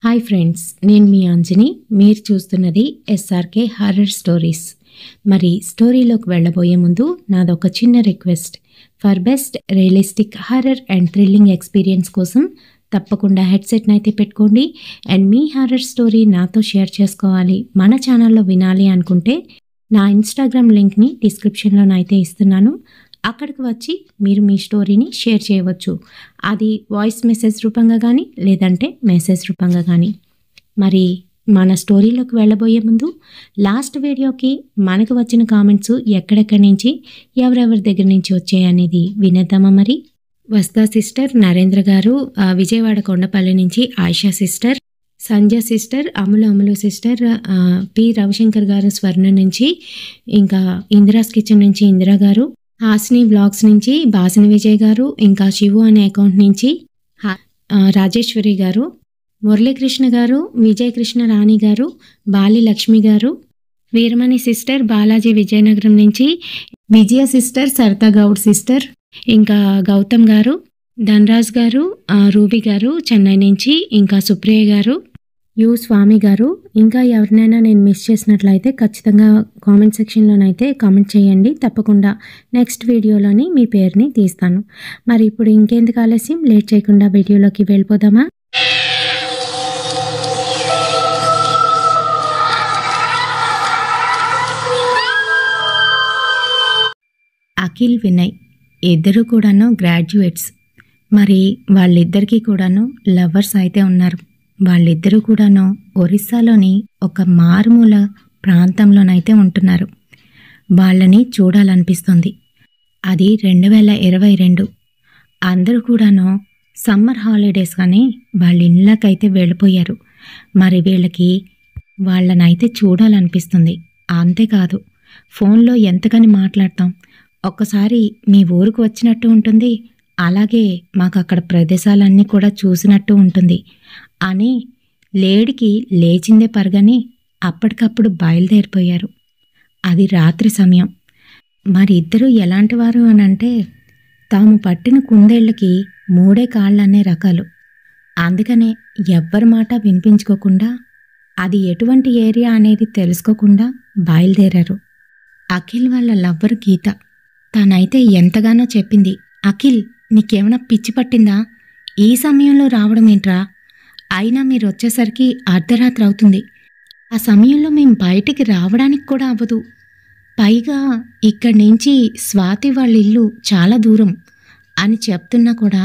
Hi friends, నేను మీ అంజని. మీరు చూస్తున్నది ఎస్ఆర్కే హారర్ స్టోరీస్. మరి స్టోరీలోకి వెళ్ళబోయే ముందు నాదొక చిన్న request. For best realistic horror and thrilling experience కోసం తప్పకుండా హెడ్సెట్ని అయితే పెట్టుకోండి. అండ్ మీ హారర్ స్టోరీ నాతో షేర్ చేసుకోవాలి, మన ఛానల్లో వినాలి అనుకుంటే నా ఇన్స్టాగ్రామ్ లింక్ని డిస్క్రిప్షన్లోనైతే ఇస్తున్నాను. అక్కడికి వచ్చి మీరు మీ స్టోరీని షేర్ చేయవచ్చు. అది వాయిస్ మెసేజ్ రూపంగా కానీ లేదంటే మెసేజ్ రూపంగా కానీ. మరి మన స్టోరీలోకి వెళ్ళబోయే ముందు లాస్ట్ వీడియోకి మనకు వచ్చిన కామెంట్స్ ఎక్కడెక్కడి నుంచి ఎవరెవరి దగ్గర నుంచి వచ్చాయనేది వినేద్దామా. మరి వస్తా సిస్టర్, నరేంద్ర గారు, విజయవాడ కొండపల్లి నుంచి Ayesha sister, Sanjay sister, Amulu sister, P Ravishankar garu Swarna నుంచి, ఇంకా ఇందిరాస్ కిచెన్ నుంచి ఇందిరా గారు, హాసిని వ్లాగ్స్ నుంచి బాసిని విజయ్ గారు, ఇంకా శివు అనే అకౌంట్ నుంచి రాజేశ్వరి గారు, మురళీకృష్ణ గారు, విజయకృష్ణ రాణి గారు, బాలి లక్ష్మి గారు, వీరమణి సిస్టర్ బాలాజీ విజయనగరం నుంచి, విజయ సిస్టర్, సరితా గౌడ్ సిస్టర్, ఇంకా గౌతమ్ గారు, ధనరాజ్ గారు, రూబీ గారు చెన్నై నుంచి, ఇంకా సుప్రియ గారు, యు స్వామి గారు. ఇంకా ఎవరినైనా నేను మిస్ చేసినట్లయితే ఖచ్చితంగా కామెంట్ సెక్షన్లోనైతే కామెంట్ చేయండి. తప్పకుండా నెక్స్ట్ వీడియోలోని మీ పేరుని తీస్తాను. మరి ఇప్పుడు ఇంకెందుకు ఆలస్యం, లేట్ చేయకుండా వీడియోలోకి వెళ్ళిపోదామా. అఖిల్, వినయ్ ఇద్దరు కూడాను గ్రాడ్యుయేట్స్. మరి వాళ్ళిద్దరికీ కూడాను లవర్స్ అయితే ఉన్నారు. వాళ్ళిద్దరూ కూడాను ఒరిస్సాలోని ఒక మారుమూల ప్రాంతంలోనైతే ఉంటున్నారు. వాళ్ళని చూడాలనిపిస్తుంది. అది 2022. అందరూ కూడాను సమ్మర్ హాలిడేస్ కానీ వాళ్ళ ఇళ్ళకైతే వెళ్ళిపోయారు. మరి వీళ్ళకి వాళ్ళనైతే చూడాలనిపిస్తుంది. అంతేకాదు, ఫోన్లో ఎంతకని మాట్లాడతాం. ఒక్కసారి మీ ఊరికి వచ్చినట్టు ఉంటుంది, అలాగే మాకు అక్కడ ప్రదేశాలన్నీ కూడా చూసినట్టు ఉంటుంది అని లేడికి లేచిందే పరగని అప్పటికప్పుడు బయలుదేరిపోయారు. అది రాత్రి సమయం. మరి ఇద్దరు ఎలాంటి వారు అనంటే, తాము పట్టిన కుందేళ్లకి 3 కాళ్ళనే రకాలు. అందుకనే ఎవ్వరి మాట వినిపించుకోకుండా, అది ఎటువంటి ఏరియా అనేది తెలుసుకోకుండా బయలుదేరారు. అఖిల్ వాళ్ళ లవ్వర్ గీత తనైతే ఎంతగానో చెప్పింది, అఖిల్ నీకేమైనా పిచ్చి పట్టిందా, ఈ సమయంలో రావడం ఏంట్రా, అయినా మీరు వచ్చేసరికి అర్ధరాత్రి అవుతుంది, ఆ సమయంలో మేము బయటికి రావడానికి కూడా అవ్వదు, పైగా ఇక్కడి నుంచి స్వాతి వాళ్ళ ఇల్లు చాలా దూరం అని చెప్తున్నా కూడా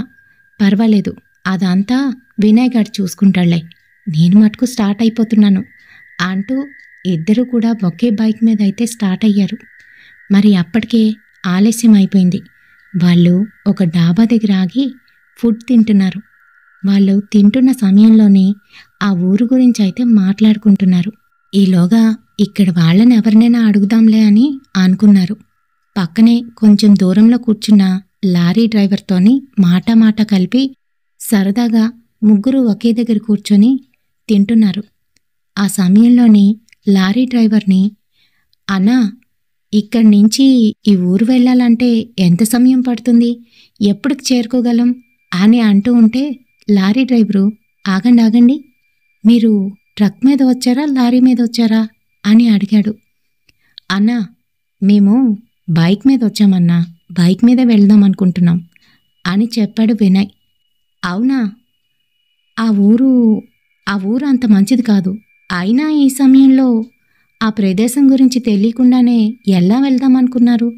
పర్వాలేదు, అదంతా వినయ్ గారు చూసుకుంటాళ్లే, నేను మటుకు స్టార్ట్ అయిపోతున్నాను అంటూ ఇద్దరు కూడా ఒకే బైక్ మీద అయితే స్టార్ట్ అయ్యారు. మరి అప్పటికే ఆలస్యం అయిపోయింది. వాళ్ళు ఒక డాబా దగ్గర ఆగి ఫుడ్ తింటున్నారు. వాళ్ళు తింటున్న సమయంలోనే ఆ ఊరు గురించి అయితే మాట్లాడుకుంటున్నారు. ఈలోగా ఇక్కడ వాళ్ళని ఎవరినైనా అడుగుదాంలే అని అనుకున్నారు. పక్కనే కొంచెం దూరంలో కూర్చున్న లారీ డ్రైవర్తోని మాట కలిపి సరదాగా ముగ్గురు ఒకే దగ్గర కూర్చొని తింటున్నారు. ఆ సమయంలోనే లారీ డ్రైవర్ని, అన్నా ఇక్కడి నుంచి ఈ ఊరు వెళ్ళాలంటే ఎంత సమయం పడుతుంది, ఎప్పటికి చేరుకోగలం అని అంటూ ఉంటే, లారీ డ్రైవరు ఆగండి, మీరు ట్రక్ మీద వచ్చారా లారీ మీద వచ్చారా అని అడిగాడు. అన్నా మేము బైక్ మీద వచ్చామన్నా, బైక్ మీద వెళ్దాం అనుకుంటున్నాం అని చెప్పాడు వినయ్. అవునా, ఆ ఊరు అంత మంచిది కాదు, అయినా ఈ సమయంలో ఆ ప్రదేశం గురించి తెలియకుండానే ఎలా వెళ్దామనుకున్నారు,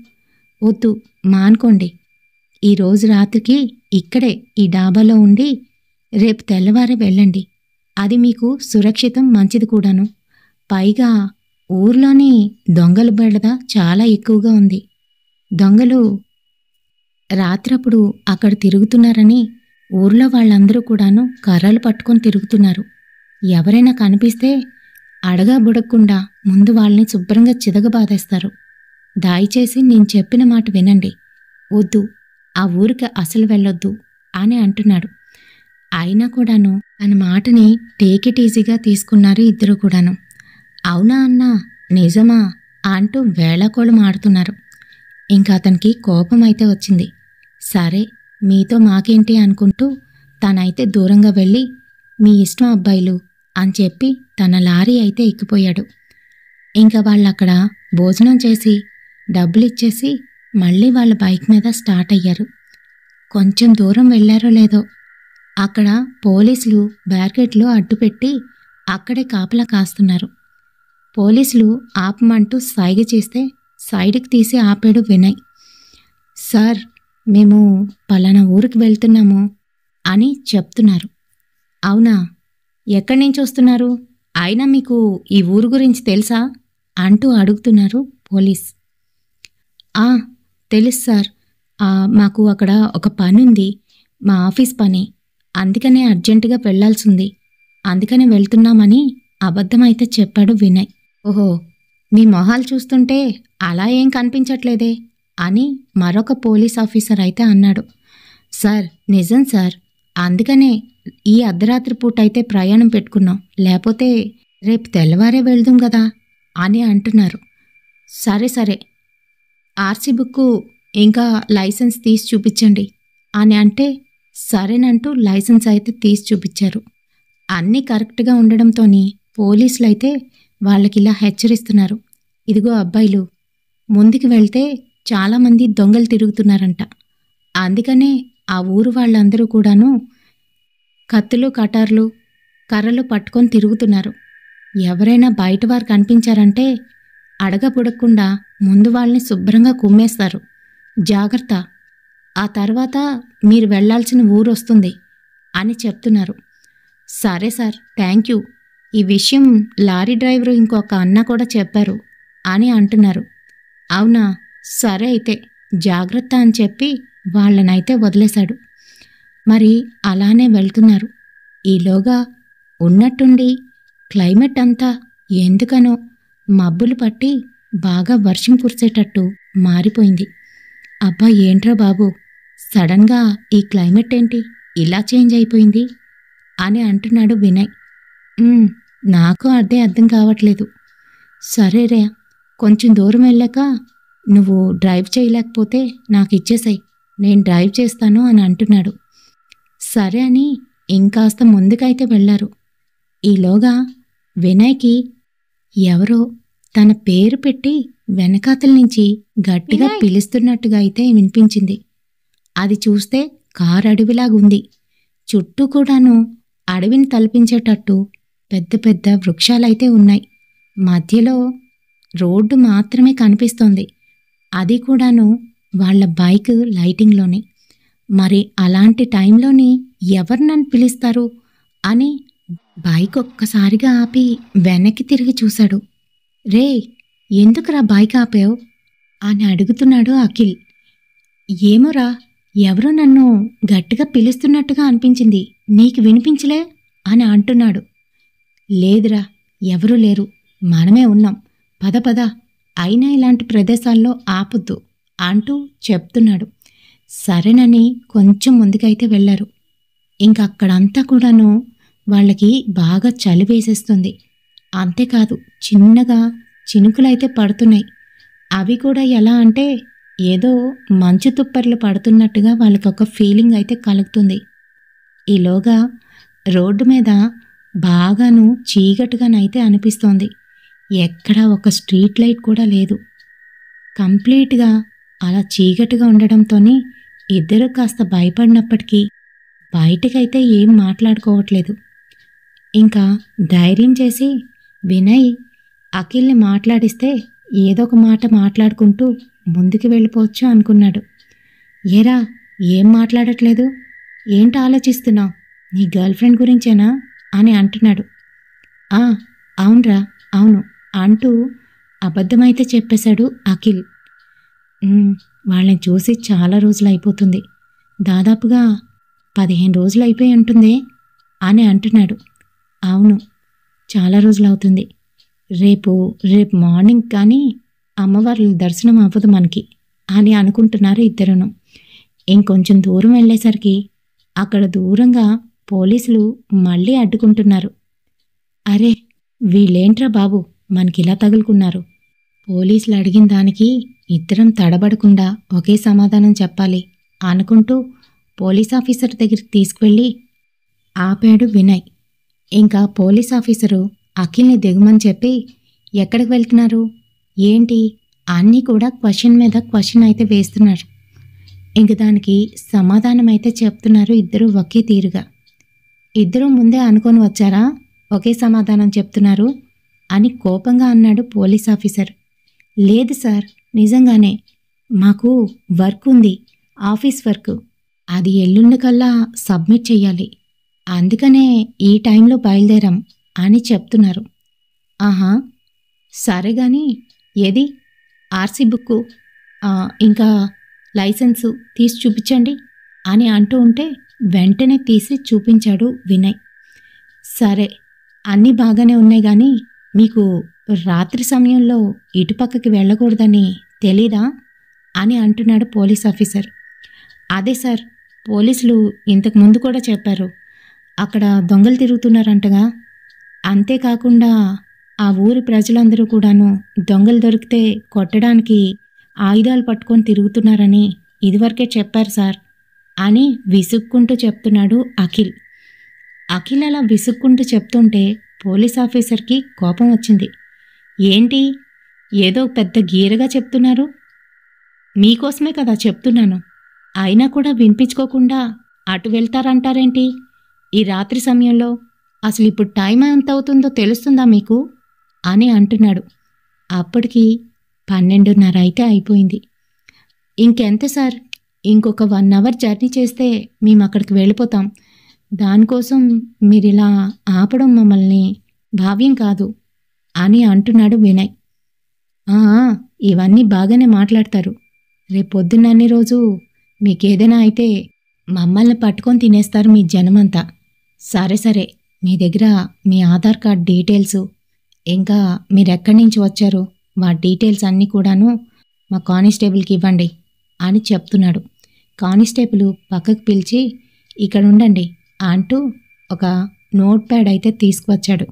వద్దు మానుకోండి, ఈరోజు రాత్రికి ఇక్కడే ఈ డాబాలో ఉండి రేపు తెల్లవారే వెళ్ళండి, అది మీకు సురక్షితం, మంచిది కూడాను, పైగా ఊర్లోని దొంగల బెడద చాలా ఎక్కువగా ఉంది, దొంగలు రాత్రప్పుడు అక్కడ తిరుగుతున్నారని ఊర్లో వాళ్ళందరూ కూడాను కర్రలు పట్టుకొని తిరుగుతున్నారు, ఎవరైనా కనిపిస్తే అడగా బుడకుండా ముందు వాళ్ళని శుభ్రంగా చితకబాదేస్తారు, దయచేసి నేను చెప్పిన మాట వినండి, వద్దు ఆ ఊరికి అసలు వెళ్ళొద్దు అని అంటున్నాడు. అయినా కూడాను తన మాటని టేక్ ఇట్ ఈజీగా తీసుకున్నారు ఇద్దరు కూడాను. అవునా అన్నా, నిజమా అంటూ వేళాకోళం ఆడుతున్నారు. ఇంకా అతనికి కోపం అయితే వచ్చింది. సరే మీతో మాకేంటి అనుకుంటూ తనైతే దూరంగా వెళ్ళి, మీ ఇష్టం అబ్బాయిలు అని చెప్పి తన లారీ అయితే ఎక్కిపోయాడు. ఇంకా వాళ్ళక్కడ భోజనం చేసి డబ్బులిచ్చేసి మళ్ళీ వాళ్ళ బైక్ మీద స్టార్ట్ అయ్యారు. కొంచెం దూరం వెళ్ళారో లేదో అక్కడ పోలీసులు బ్యారికేడ్లో అడ్డుపెట్టి అక్కడే కాపలా కాస్తున్నారు. పోలీసులు ఆపమంటూ సైగ చేస్తే సైడ్కి తీసి ఆపాడు వినయ్. సార్, మేము పలానా ఊరికి వెళ్తున్నాము అని చెప్తున్నారు. అవునా, ఎక్కడి నుంచి వస్తున్నారు? అయినా మీకు ఈ ఊరు గురించి తెలుసా అంటూ అడుగుతున్నారు పోలీస్. తెలుసు సార్, మాకు అక్కడ ఒక పని ఉంది, మా ఆఫీస్ పని, అందుకనే అర్జెంటుగా వెళ్లాల్సింది, అందుకనే వెళ్తున్నామని అబద్ధమైతే చెప్పాడు వినయ్. ఓహో, మీ మొహాలు చూస్తుంటే అలా ఏం కనిపించట్లేదే అని మరొక పోలీస్ ఆఫీసర్ అయితే అన్నాడు. సార్, నిజం సార్, అందుకనే ఈ అర్ధరాత్రి పూట అయితే ప్రయాణం పెట్టుకున్నాం, లేకపోతే రేపు తెల్లవారే వెళ్దాం కదా అని అంటున్నారు. సరే సరే, ఆర్సీ బుక్కు ఇంకా లైసెన్స్ తీసి చూపించండి అని అంటే సరేనంటూ లైసెన్స్ అయితే తీసి చూపించారు. అన్నీ కరెక్ట్గా ఉండడంతోని పోలీసులైతే వాళ్ళకిలా హెచ్చరిస్తున్నారు. ఇదిగో అబ్బాయిలు, ముందుకు వెళ్తే చాలామంది దొంగలు తిరుగుతున్నారంట, అందుకనే ఆ ఊరు వాళ్ళందరూ కూడాను కత్తులు కటార్లు కర్రలు పట్టుకొని తిరుగుతున్నారు. ఎవరైనా బయటవారు కనిపించారంటే అడగపుడకుండా ముందు వాళ్ళని శుభ్రంగా కుమ్మేస్తారు, జాగ్రత్త, ఆ తర్వాత మీరు వెళ్లాల్సిన ఊరు వస్తుంది అని చెప్తున్నారు. సరే సార్, థ్యాంక్ యూ, ఈ విషయం లారీ డ్రైవరు ఇంకొక అన్న కూడా చెప్పారు అని అంటున్నారు. అవునా, సరే అయితే జాగ్రత్త అని చెప్పి వాళ్ళనైతే వదిలేశాడు. మరి అలానే వెళ్తున్నారు. ఈలోగా ఉన్నట్టుండి క్లైమేట్ అంతా ఎందుకనో మబ్బులు పట్టి బాగా వర్షం కురిసేటట్టు మారిపోయింది. అబ్బా, ఏంట్రా బాబు, సడన్గా ఈ క్లైమేట్ ఏంటి ఇలా చేంజ్ అయిపోయింది అని అంటున్నాడు వినయ్. నాకు అదే అర్థం కావట్లేదు. సరేరా, కొంచెం దూరం వెళ్ళాక నువ్వు డ్రైవ్ చేయలేకపోతే నాకు ఇచ్చేసాయి, నేను డ్రైవ్ చేస్తాను అని అంటున్నాడు. సరే అని ఇంకాస్త ముందుకైతే వెళ్లారు. ఈలోగా వినయ్కి ఎవరో తన పేరు పెట్టి వెనకాతల నుంచి గట్టిగా పిలుస్తున్నట్టుగా అయితే వినిపించింది. అది చూస్తే కారు అడవిలాగుంది. చుట్టూ కూడాను అడవిని తలపించేటట్టు పెద్ద పెద్ద వృక్షాలైతే ఉన్నాయి. మధ్యలో రోడ్డు మాత్రమే కనిపిస్తోంది, అది కూడాను వాళ్ళ బైక్ లైటింగ్లోనే. మరి అలాంటి టైంలోని ఎవరు నన్ను పిలుస్తారు అని బైక్ ఒక్కసారిగా ఆపి వెనక్కి తిరిగి చూశాడు. రే, ఎందుకురా బైక్ ఆపావు అని అడుగుతున్నాడు అఖిల్. ఏమోరా, ఎవరో నన్ను గట్టిగా పిలుస్తున్నట్టుగా అనిపించింది, నీకు వినిపించలే అని అంటున్నాడు. లేదురా, ఎవరూ లేరు, మనమే ఉన్నాం, పద పద, అయినా ఇలాంటి ప్రదేశాల్లో ఆపొద్దు అంటూ చెప్తున్నాడు. సరేనని కొంచెం ముందుకైతే వెళ్లారు. ఇంకక్కడంతా కూడాను వాళ్ళకి బాగా చలి వేసేస్తుంది. అంతేకాదు, చిన్నగా చినుకులైతే పడుతున్నాయి. అవి కూడా ఎలా అంటే ఏదో మంచు తుప్పర్లు పడుతున్నట్టుగా వాళ్ళకి ఒక ఫీలింగ్ అయితే కలుగుతుంది. ఈలోగా రోడ్డు మీద బాగాను చీకటిగానైతే అనిపిస్తోంది. ఎక్కడా ఒక స్ట్రీట్ లైట్ కూడా లేదు. కంప్లీట్గా అలా చీకటిగా ఉండడంతోనే ఇద్దరు కాస్త భయపడినప్పటికీ బయటకైతే ఏం మాట్లాడుకోవట్లేదు. ఇంకా ధైర్యం చేసి వినయ్ అఖిల్ని మాట్లాడిస్తే ఏదో ఒక మాట మాట్లాడుకుంటూ ముందుకు వెళ్ళిపోవచ్చు అనుకున్నాడు. ఏరా, ఏం మాట్లాడట్లేదు, ఏంటి ఆలోచిస్తున్నావు, నీ గర్ల్ ఫ్రెండ్ గురించేనా అని అంటున్నాడు. అవునరా, అవును అంటూ అబద్ధమైతే చెప్పేశాడు అఖిల్. వాళ్ళని చూసి చాలా రోజులు అయిపోతుంది, దాదాపుగా 15 రోజులు అయిపోయి ఉంటుంది అని అంటున్నాడు. అవును, చాలా రోజులు అవుతుంది, రేపు మార్నింగ్ కానీ అమ్మవారి దర్శనం అవ్వదు మనకి అని అనుకుంటున్నారు ఇద్దరును. ఇంకొంచెం దూరం వెళ్ళేసరికి అక్కడ దూరంగా పోలీసులు మళ్ళీ అడ్డుకుంటున్నారు. అరే, వీళ్ళేంట్రా బాబు మనకిలా తగులుకున్నారు? పోలీసులు అడిగిన దానికి ఇద్దరం తడబడకుండా ఒకే సమాధానం చెప్పాలి అనుకుంటూ పోలీస్ ఆఫీసర్ దగ్గరికి తీసుకువెళ్ళి ఆపాడు వినయ్. ఇంకా పోలీస్ ఆఫీసరు అఖిల్ని దిగమని చెప్పి, ఎక్కడికి వెళ్తున్నారు, ఏంటి అన్నీ కూడా క్వశ్చన్ మీద క్వశ్చన్ అయితే వేస్తున్నారు. ఇంక దానికి సమాధానం అయితే చెప్తున్నారు ఇద్దరు ఒకే తీరుగా. ఇద్దరూ ముందే అనుకొని వచ్చారా, ఒకే సమాధానం చెప్తున్నారు అని కోపంగా అన్నాడు పోలీస్ ఆఫీసర్. లేదు సార్, నిజంగానే మాకు వర్క్ ఉంది, ఆఫీస్ వర్క్. అది ఎల్లుండికల్లా సబ్మిట్ చెయ్యాలి, అందుకనే ఈ టైంలో బయలుదేరాం అని చెప్తున్నారు. ఆహా, సరే గాని ఏది ఆర్సీ బుక్కు ఇంకా లైసెన్సు తీసి చూపించండి అని అంటూ ఉంటే వెంటనే తీసి చూపించాడు వినయ్. సరే, అన్నీ బాగానే ఉన్నాయి కానీ మీకు రాత్రి సమయంలో ఇటుపక్కకి వెళ్ళకూడదని తెలీదా అని అంటున్నాడు పోలీస్ ఆఫీసర్. అదే సార్, పోలీసులు ఇంతకు ముందు కూడా చెప్పారు, అక్కడ దొంగలు తిరుగుతున్నారంటగా. అంతేకాకుండా ఆ ఊరి ప్రజలందరూ కూడాను దొంగలు దొరికితే కొట్టడానికి ఆయుధాలు పట్టుకొని తిరుగుతున్నారని ఇదివరకే చెప్పారు సార్ అని విసుక్కుంటూ చెప్తున్నాడు అఖిల్. అఖిల్ అలా విసుక్కుంటూ చెప్తుంటే పోలీస్ ఆఫీసర్కి కోపం వచ్చింది. ఏంటి ఏదో పెద్ద గీరగా చెప్తున్నారు, మీకోసమే కదా చెప్తున్నాను, అయినా కూడా వినిపించుకోకుండా అటు వెళ్తారంటారేంటి ఈ రాత్రి సమయంలో, అసలు ఇప్పుడు టైం ఎంత అవుతుందో తెలుస్తుందా మీకు అని అంటున్నాడు. అప్పటికి 12:30 అయితే అయిపోయింది. ఇంకెంత సార్, ఇంకొక 1 అవర్ జర్నీ చేస్తే మేము అక్కడికి వెళ్ళిపోతాం, దానికోసం మీరిలా ఆపడం మమ్మల్ని భావ్యం కాదు అని అంటున్నాడు వినయ్. ఇవన్నీ బాగానే మాట్లాడతారు, రేపొద్దున్నన్ని రోజు మీకేదైనా అయితే మమ్మల్ని పట్టుకొని తినేస్తారు మీ జనమంతా. సరే సరే, మీ దగ్గర మీ ఆధార్ కార్డ్ డీటెయిల్సు, ఇంకా మీరెక్కడి నుంచి వచ్చారు వాటి డీటెయిల్స్ అన్నీ కూడాను మా కానిస్టేబుల్కి ఇవ్వండి అని చెప్తున్నాడు. కానిస్టేబుల్ పక్కకు పిలిచి, ఇక్కడ ఉండండి అంటూ ఒక నోట్ ప్యాడ్ అయితే తీసుకువచ్చాడు.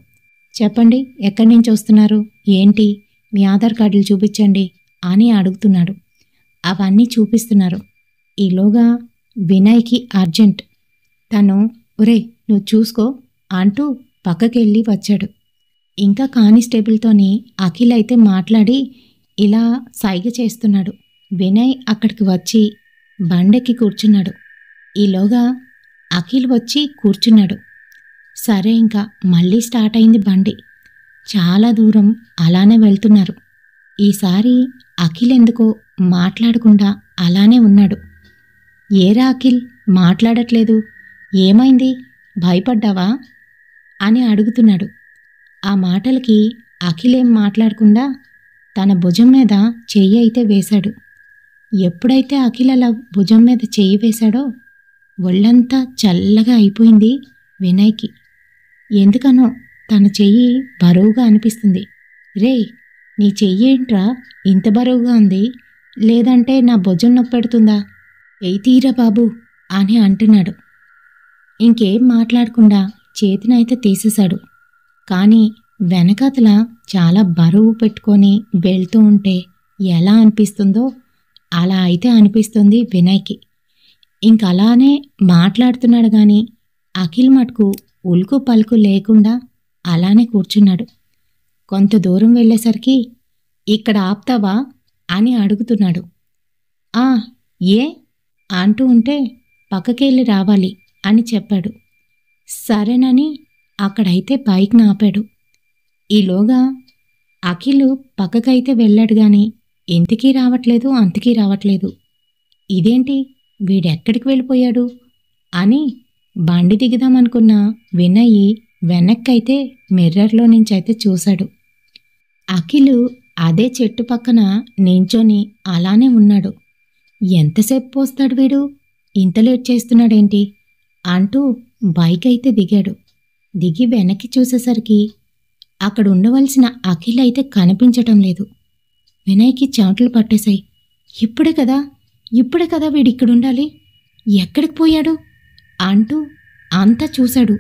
చెప్పండి, ఎక్కడి నుంచి వస్తున్నారు, ఏంటి, మీ ఆధార్ కార్డులు చూపించండి అని అడుగుతున్నాడు. అవన్నీ చూపిస్తున్నారు. ఈలోగా వినయ్కి అర్జెంట్. తను ఒరే నువ్వు చూసుకో అంటూ పక్కకెళ్ళి వచ్చాడు. ఇంకా కానిస్టేబుల్తోని అఖిల్ అయితే మాట్లాడి ఇలా సైగ చేస్తున్నాడు. వినయ్ అక్కడికి వచ్చి బండెక్కి కూర్చున్నాడు. ఈలోగా అఖిల్ వచ్చి కూర్చున్నాడు. సరే, ఇంకా మళ్ళీ స్టార్ట్ అయింది బండి. చాలా దూరం అలానే వెళ్తున్నారు. ఈసారి అఖిల్ ఎందుకో మాట్లాడకుండా అలానే ఉన్నాడు. ఏరా అఖిల్, మాట్లాడట్లేదు, ఏమైంది, భయపడ్డావా అని అడుగుతున్నాడు. ఆ మాటలకి అఖిలేం మాట్లాడకుండా తన భుజం మీద చెయ్యి అయితే వేశాడు. ఎప్పుడైతే అఖిల్ అలా భుజం మీద చెయ్యి వేశాడో ఒళ్ళంతా చల్లగా అయిపోయింది వినయ్కి. ఎందుకనో తన చెయ్యి బరువుగా అనిపిస్తుంది. రేయ్, నీ చెయ్యేంట్రా ఇంత బరువుగా ఉంది, లేదంటే నా భుజం నొప్పెడుతుందా, ఎయి తీరా బాబు అని అంటున్నాడు. ఇంకేం మాట్లాడకుండా చేతినైతే తీసేశాడు. కానీ వెనకాతల చాలా బరువు పెట్టుకొని వెళ్తూ ఉంటే ఎలా అనిపిస్తుందో అలా అయితే అనిపిస్తుంది వినయ్కి. ఇంకలానే మాట్లాడుతున్నాడు కానీ అఖిల్ మటుకు ఉలుకు పలుకు లేకుండా అలానే కూర్చున్నాడు. కొంత దూరం వెళ్ళేసరికి, ఇక్కడ ఆపుతావా అని అడుగుతున్నాడు. ఏ అంటూ ఉంటే పక్కకెళ్ళి రావాలి అని చెప్పాడు. సరేనని అక్కడైతే బైక్ని ఆపాడు. ఈలోగా అఖిల్ పక్కకైతే వెళ్ళాడు గాని ఇంతకీ రావట్లేదు, అంతకీ రావట్లేదు. ఇదేంటి, వీడెక్కడికి వెళ్ళిపోయాడు అని బండి దిగుదామనుకున్న వినయ్ వెనక్కైతే మిర్రర్లో నుంచైతే చూశాడు. అఖిల్ అదే చెట్టు పక్కన నించొని అలానే ఉన్నాడు. ఎంతసేపు పోస్తాడు వీడు, ఇంత లేట్ చేస్తున్నాడేంటి అంటూ బైక్ అయితే దిగాడు. దిగి వెనక్కి చూసేసరికి అక్కడ ఉండవలసిన అఖిల్ అయితే కనిపించటం లేదు. వినయ్కి చెమటలు పట్టేశాయి. ఇప్పుడే కదా వీడిక్కడుండాలి, ఎక్కడికి పోయాడు అంటూ అంతా చూశాడు.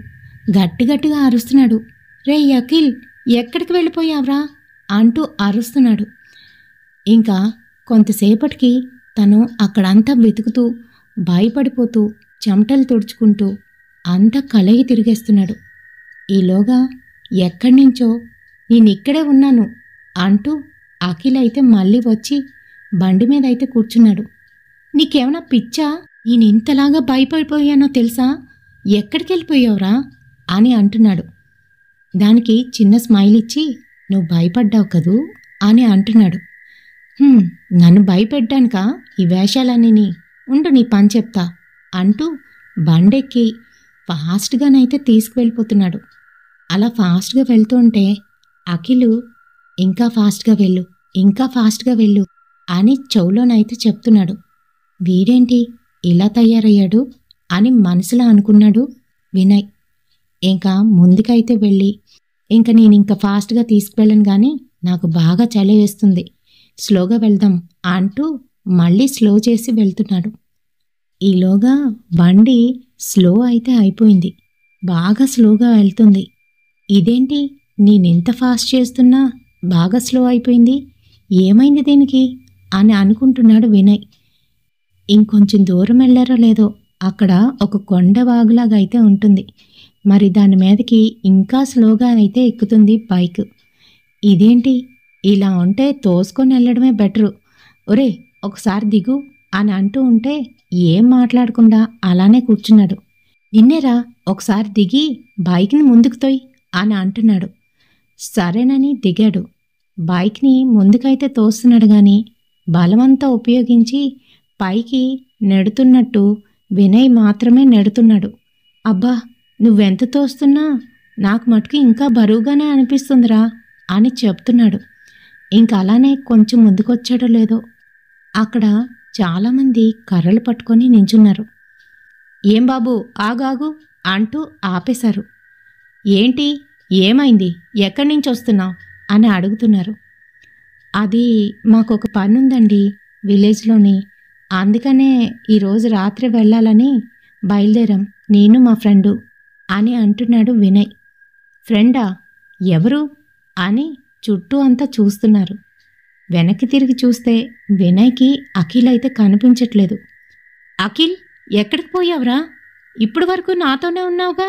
గట్టిగట్టిగా అరుస్తున్నాడు. రే అఖిల్, ఎక్కడికి వెళ్ళిపోయావ్రా అంటూ అరుస్తున్నాడు. ఇంకా కొంతసేపటికి తను అక్కడంతా వెతుకుతూ భయపడిపోతూ చెమటలు తుడుచుకుంటూ అంతా కలయి తిరిగేస్తున్నాడు. ఈలోగా ఎక్కడి నుంచో నేనిక్కడే ఉన్నాను అంటూ అఖిల్ అయితే మళ్ళీ వచ్చి బండి మీద అయితే కూర్చున్నాడు. నీకేమైనా పిచ్చా? నేనింతలాగా భయపడిపోయానో తెలుసా? ఎక్కడికెళ్ళిపోయావురా అని అంటున్నాడు. దానికి చిన్న స్మైల్ ఇచ్చి నువ్వు భయపడ్డావు కదూ అని అంటున్నాడు. నన్ను భయపెట్టానుకా ఈ వేషాలన్నీ? ఉండు నీ పని చెప్తా అంటూ బండెక్కి ఫాస్ట్గానైతే తీసుకువెళ్ళిపోతున్నాడు. అలా ఫాస్ట్గా వెళ్తూ ఉంటే అఖిలు ఇంకా ఫాస్ట్గా వెళ్ళు, ఇంకా ఫాస్ట్గా వెళ్ళు అని చెవులోనైతే చెప్తున్నాడు. వీడేంటి ఇలా తయారయ్యాడు అని మనసులో అనుకున్నాడు వినయ్. ఇంకా ముందుకైతే వెళ్ళి ఇంక నేనింక ఫాస్ట్గా తీసుకువెళ్ళను కానీ నాకు బాగా చలి వేస్తుంది, స్లోగా వెళ్దాం అంటూ మళ్ళీ స్లో చేసి వెళ్తున్నాడు. ఈలోగా బండి స్లో అయితే అయిపోయింది, బాగా స్లోగా వెళ్తుంది. ఇదేంటి నేనెంత ఫాస్ట్ చేస్తున్నా బాగా స్లో అయిపోయింది, ఏమైంది దీనికి అని అనుకుంటున్నాడు వినయ్. ఇంకొంచెం దూరం వెళ్ళారో లేదో అక్కడ ఒక కొండ వాగులాగా అయితే ఉంటుంది. మరి దాని మీదకి ఇంకా స్లోగా అయితే ఎక్కుతుంది బైక్. ఇదేంటి ఇలా ఉంటే తోసుకొని వెళ్ళడమే బెటరు, ఒరే ఒకసారి దిగు అని అంటూ ఉంటే ఏం మాట్లాడకుండా అలానే కూర్చున్నాడు. నిన్నేరా ఒకసారి దిగి బైక్ని ముందుకు తోయ్ అని అంటున్నాడు. సరేనని దిగాడు. బైక్ని ముందుకైతే తోస్తున్నాడు కానీ బలమంతా ఉపయోగించి పైకి నెడుతున్నట్టు వినయ్ మాత్రమే నెడుతున్నాడు. అబ్బా నువ్వెంత తోస్తున్నా నాకు మటుకు ఇంకా బరువుగానే అనిపిస్తుందిరా అని చెప్తున్నాడు. ఇంక అలానే కొంచెం ముందుకొచ్చాడో లేదో అక్కడ చాలామంది కర్రలు పట్టుకొని నించున్నారు. ఏం బాబు ఆగాగు అంటూ ఆపేశారు. ఏంటి ఏమైంది, ఎక్కడి నుంచి వస్తున్నావు అని అడుగుతున్నారు. అది మాకొక పని ఉందండి విలేజ్లోని, అందుకనే ఈరోజు రాత్రి వెళ్ళాలని బయలుదేరాం నేను మా ఫ్రెండు అని అంటున్నాడు వినయ్. ఫ్రెండా? ఎవరు అని చుట్టూ అంతా చూస్తున్నారు. వెనక్కి తిరిగి చూస్తే వినయ్కి అఖిల్ అయితే కనిపించట్లేదు. అఖిల్ ఎక్కడికి పోయావురా? ఇప్పుడు వరకు నాతోనే ఉన్నావుగా,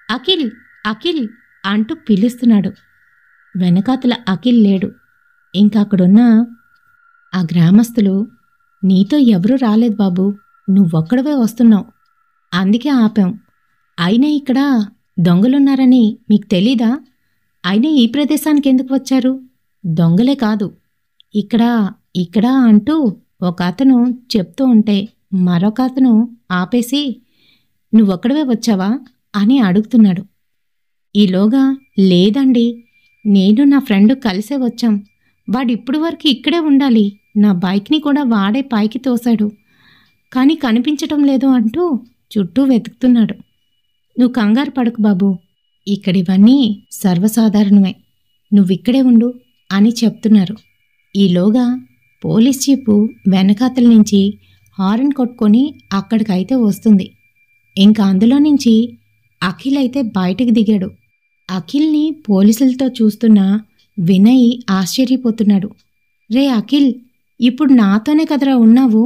అఖిల్ అఖిల్ అంటూ పిలుస్తున్నాడు. వెనకాతల అఖిల్ లేడు. ఇంకా అక్కడున్న ఆ గ్రామస్తులు నీతో ఎవరూ రాలేదు బాబు, నువ్వొక్కడవే వస్తున్నావు, అందుకే ఆపాం. అయినా ఇక్కడ దొంగలున్నారని మీకు తెలీదా? అయినా ఈ ప్రదేశానికి ఎందుకు వచ్చారు? దొంగలే కాదు ఇక్కడ ఇక్కడ అంటూ ఒక అతను చెప్తూ ఉంటే మరొక అతను ఆపేసి నువ్వొక్కడవే వచ్చావా అని అడుగుతున్నాడు. ఈలోగా లేదండి, నేను నా ఫ్రెండ్ కలిసే వచ్చాం, వాడిప్పుడు వరకు ఇక్కడే ఉండాలి, నా బైక్ని కూడా వాడే పైకి తోశాడు కానీ కనిపించటం లేదు అంటూ చుట్టూ వెతుకుతున్నాడు. నువ్వు కంగారు పడకు బాబు, ఇక్కడివన్నీ సర్వసాధారణమే, నువ్విక్కడే ఉండు అని చెప్తున్నారు. ఈలోగా పోలీస్ జీపు వెనకాతల నుంచి హారన్ కొట్టుకొని అక్కడికైతే వస్తుంది. ఇంకా అందులో నుంచి అఖిల్ అయితే బయటికి దిగాడు. అఖిల్ని పోలీసులతో చూస్తున్న వినయ్ ఆశ్చర్యపోతున్నాడు. రే అఖిల్, ఇప్పుడు నాతోనే కదరా ఉన్నావు,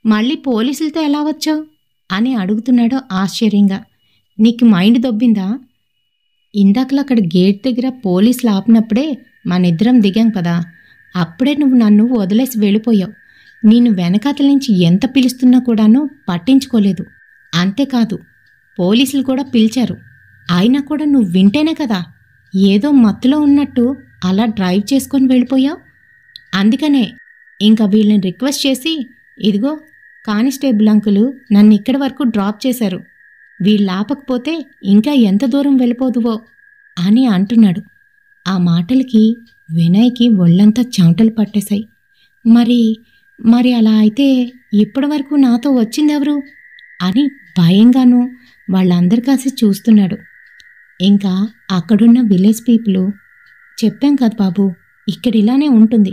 మళ్ళీ పోలీసులతో ఎలా వచ్చావు అని అడుగుతున్నాడు ఆశ్చర్యంగా. నీకు మైండ్ దొబ్బిందా? ఇందాకలా అక్కడ గేట్ దగ్గర పోలీసులు ఆపినప్పుడే మనిద్దరం దిగాం కదా, అప్పుడే నువ్వు నన్ను వదిలేసి వెళ్ళిపోయావు. నేను వెనకాతల నుంచి ఎంత పిలుస్తున్నా కూడాను పట్టించుకోలేదు. అంతేకాదు పోలీసులు కూడా పిలిచారు, అయినా కూడా నువ్వు వింటేనే కదా ఏదో మత్తులో ఉన్నట్టు అలా డ్రైవ్ చేసుకొని వెళ్ళిపోయావు. అందుకనే ఇంకా వీళ్ళని రిక్వెస్ట్ చేసి ఇదిగో కానిస్టేబుల్ అంకులు నన్ను ఇక్కడి వరకు డ్రాప్ చేశారు, వీళ్ళు ఆపకపోతే ఇంకా ఎంత దూరం వెళ్ళిపోదువో అని అంటున్నాడు. ఆ మాటలకి వినయ్కి ఒళ్ళంతా చెమటలు పట్టేశాయి. మరి అలా అయితే ఇప్పటి వరకు నాతో వచ్చిందెవరు అని భయంగానూ వాళ్ళందరి కాసి చూస్తున్నాడు. ఇంకా అక్కడున్న విలేజ్ పీపుల్ చెప్పాం కదా బాబు, ఇక్కడ ఇలానే ఉంటుంది,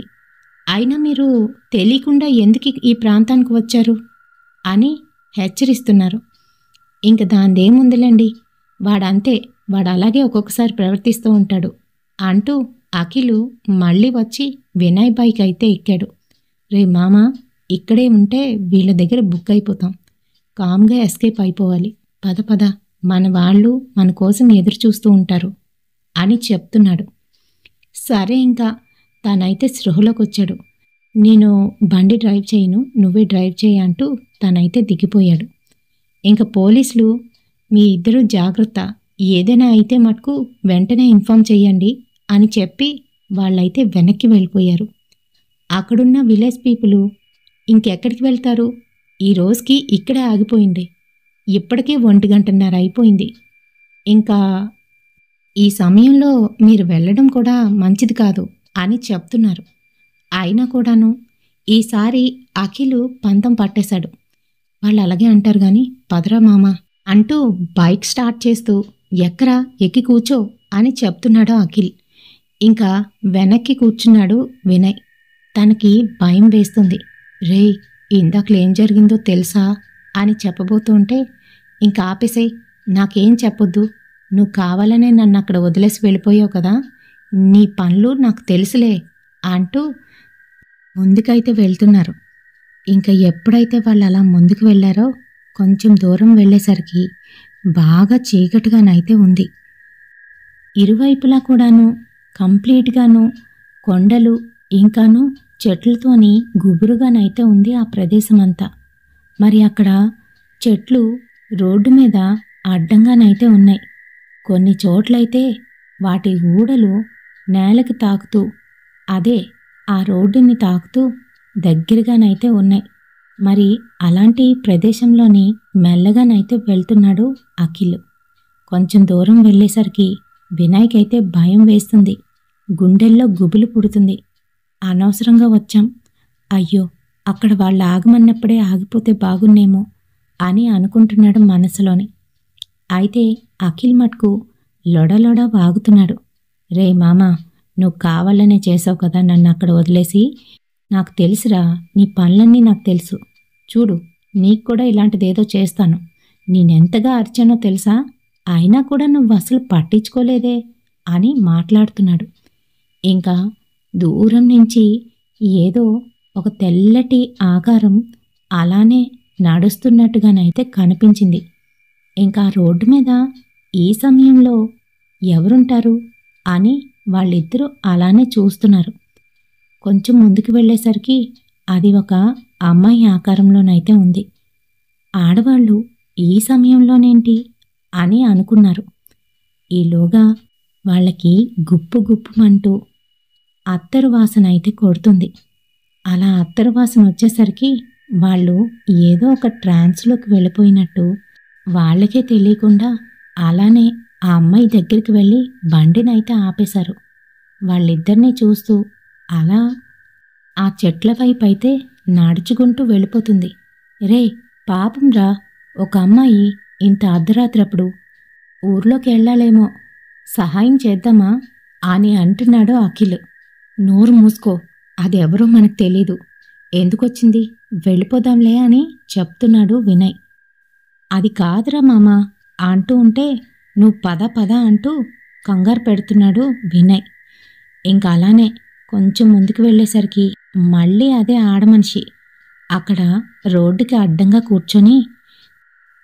అయినా మీరు తెలియకుండా ఎందుకు ఈ ప్రాంతానికి వచ్చారు అని హెచ్చరిస్తున్నారు. ఇంక దాందేముందిలేండి, వాడంతే, వాడు అలాగే ఒక్కొక్కసారి ప్రవర్తిస్తూ ఉంటాడు అంటూ అఖిలు మళ్ళీ వచ్చి వినయ్ బైక్ అయితే ఎక్కాడు. రే మామ, ఇక్కడే ఉంటే వీళ్ళ దగ్గర బుక్ అయిపోతాం, కామ్గా ఎస్కేప్ అయిపోవాలి, పద పద మన వాళ్ళు మన కోసం ఎదురు చూస్తూ ఉంటారు అని చెప్తున్నాడు. సరే ఇంకా తనైతే స్పృహలోకి వచ్చాడు. నేను బండి డ్రైవ్ చేయను, నువ్వే డ్రైవ్ చేయి అంటూ తనైతే దిగిపోయాడు. ఇంకా పోలీసులు, మీ ఇద్దరు జాగ్రత్త, ఏదైనా అయితే మటుకు వెంటనే ఇన్ఫామ్ చెయ్యండి అని చెప్పి వాళ్ళైతే వెనక్కి వెళ్ళిపోయారు. అక్కడున్న విలేజ్ పీపుల్, ఇంకెక్కడికి వెళ్తారు, ఈ రోజుకి ఇక్కడే ఆగిపోయింది, ఇప్పటికే 1:30 అయిపోయింది, ఇంకా ఈ సమయంలో మీరు వెళ్ళడం కూడా మంచిది కాదు అని చెప్తున్నారు. అయినా కూడాను ఈసారి అఖిల్ పంతం పట్టేశాడు. వాళ్ళు అలాగే అంటారు కానీ పదరా మామ అంటూ బైక్ స్టార్ట్ చేస్తూ ఎక్కరా, ఎక్కి కూర్చో అని చెప్తున్నాడు అఖిల్. ఇంకా వెనక్కి కూర్చున్నాడు వినయ్. తనకి భయం వేస్తుంది. రేయ్, ఇందాకలేం జరిగిందో తెలుసా అని చెప్పబోతుంటే, ఇంకా ఆపేసేయ్, నాకేం చెప్పొద్దు, నువ్వు కావాలనే నన్ను అక్కడ వదిలేసి వెళ్ళిపోయావు కదా, నీ పనులు నాకు తెలుసులే అంటూ ముందుకైతే వెళ్తున్నారు. ఇంకా ఎప్పుడైతే వాళ్ళు అలా ముందుకు వెళ్ళారో కొంచెం దూరం వెళ్ళేసరికి బాగా చీకటిగానైతే ఉంది. ఇరువైపులా కూడాను కంప్లీట్గాను కొండలు ఇంకాను చెట్లతోని గుబురుగానైతే ఉంది ఆ ప్రదేశం అంతా. మరి అక్కడ చెట్లు రోడ్డు మీద అడ్డంగానైతే ఉన్నాయి. కొన్ని చోట్లయితే వాటి ఊడలు నేలకు తాకుతూ, అదే ఆ రోడ్డుని తాకుతూ దగ్గరగానైతే ఉన్నాయి. మరి అలాంటి ప్రదేశంలోని మెల్లగానైతే వెళ్తున్నాడు అఖిల్. కొంచెం దూరం వెళ్ళేసరికి వినాయక్ అయితే భయం వేస్తుంది, గుండెల్లో గుబులు పుడుతుంది. అనవసరంగా వచ్చాం, అయ్యో అక్కడ వాళ్ళు ఆగమన్నప్పుడే ఆగిపోతే బాగున్నేమో అని అనుకుంటున్నాడు మనసులోని. అయితే అఖిల్ మటుకు లొడలొడ వాగుతున్నాడు. రే మామా, నువ్వు కావాలనే చేసావు కదా నన్ను అక్కడ వదిలేసి, నాకు తెలుసురా, నీ పనులన్నీ నాకు తెలుసు, చూడు నీకు కూడా ఇలాంటిదేదో చేస్తాను, నేనెంతగా అరిచానో తెలుసా, అయినా కూడా నువ్వు అసలు పట్టించుకోలేదే అని మాట్లాడుతున్నాడు. ఇంకా దూరం నుంచి ఏదో ఒక తెల్లటి ఆకారం అలానే నడుస్తున్నట్టుగానైతే కనిపించింది. ఇంకా రోడ్డు మీద ఈ సమయంలో ఎవరుంటారు అని వాళ్ళిద్దరూ అలానే చూస్తున్నారు. కొంచెం ముందుకు వెళ్ళేసరికి అది ఒక అమ్మాయి ఆకారంలోనైతే ఉంది. ఆడవాళ్ళు ఈ సమయంలోనేంటి అని అనుకున్నారు. ఈలోగా వాళ్ళకి గుప్పు గుప్పుమంటూ అత్తరు వాసన అయితే కొడుతుంది. అలా అత్తరు వాసన వచ్చేసరికి వాళ్ళు ఏదో ఒక ట్రాన్స్లోకి వెళ్ళిపోయినట్టు వాళ్ళకే తెలియకుండా అలానే ఆ అమ్మాయి దగ్గరికి వెళ్ళి బండినైతే ఆపేశారు. వాళ్ళిద్దరినీ చూస్తూ అలా ఆ చెట్ల వైపు అయితే నడుచుకుంటూ వెళ్ళిపోతుంది. రే పాపం రా, ఒక అమ్మాయి ఇంత అర్ధరాత్రప్పుడు ఊర్లోకి వెళ్ళాలేమో, సహాయం చేద్దామా అని అంటున్నాడు అఖిల్. నోరు మూసుకో, అదెవరో మనకు తెలీదు, ఎందుకొచ్చింది, వెళ్ళిపోదాంలే అని చెప్తున్నాడు వినయ్. అది కాదురా మామా అంటూ ఉంటే, నువ్వు పద పద అంటూ కంగారు పెడుతున్నాడు వినయ్. ఇంకా అలానే కొంచెం ముందుకు వెళ్ళేసరికి మళ్ళీ అదే ఆడమనిషి అక్కడ రోడ్డుకి అడ్డంగా కూర్చొని